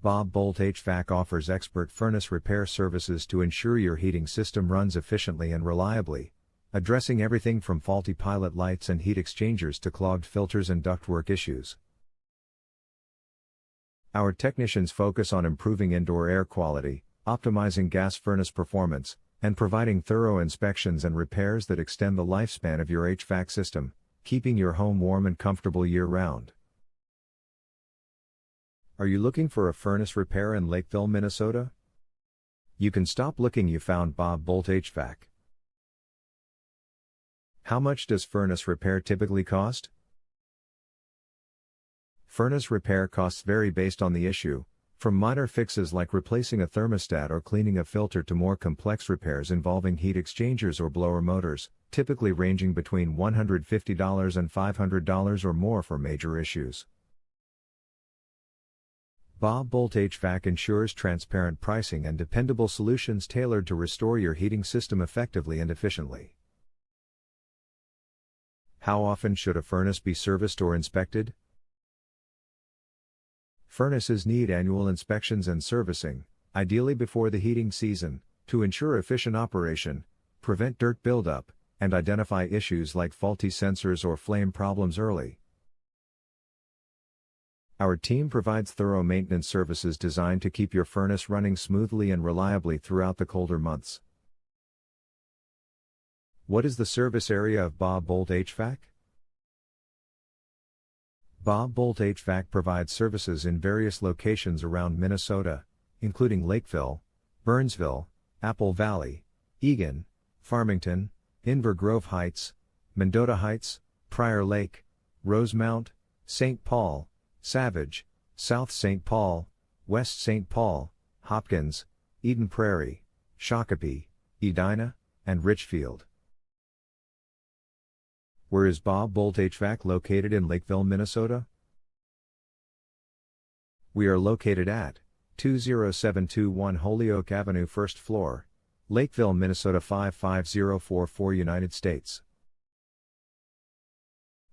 Boldt HVAC offers expert furnace repair services to ensure your heating system runs efficiently and reliably, addressing everything from faulty pilot lights and heat exchangers to clogged filters and ductwork issues. Our technicians focus on improving indoor air quality, optimizing gas furnace performance, and providing thorough inspections and repairs that extend the lifespan of your HVAC system, keeping your home warm and comfortable year-round. Are you looking for a furnace repair in Lakeville, Minnesota? You can stop looking. You found Boldt HVAC. How much does furnace repair typically cost? Furnace repair costs vary based on the issue, from minor fixes like replacing a thermostat or cleaning a filter to more complex repairs involving heat exchangers or blower motors, typically ranging between $150 and $500 or more for major issues. Boldt HVAC ensures transparent pricing and dependable solutions tailored to restore your heating system effectively and efficiently. How often should a furnace be serviced or inspected? Furnaces need annual inspections and servicing, ideally before the heating season, to ensure efficient operation, prevent dirt buildup, and identify issues like faulty sensors or flame problems early. Our team provides thorough maintenance services designed to keep your furnace running smoothly and reliably throughout the colder months. What is the service area of Boldt HVAC? Boldt HVAC provides services in various locations around Minnesota, including Lakeville, Burnsville, Apple Valley, Eagan, Farmington, Inver Grove Heights, Mendota Heights, Prairie Lake, Rosemount, St. Paul, Savage, South St. Paul, West St. Paul, Hopkins, Eden Prairie, Shakopee, Edina, and Richfield. Where is Boldt HVAC located in Lakeville, Minnesota? We are located at 20721 Holyoke Avenue, 1st floor, Lakeville, Minnesota 55044, United States.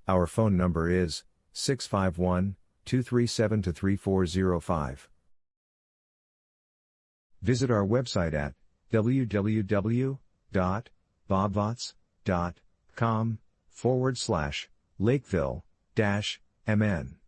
Our phone number is 651-237-3405. Visit our website at www.bobvots.com/Lakeville-MN.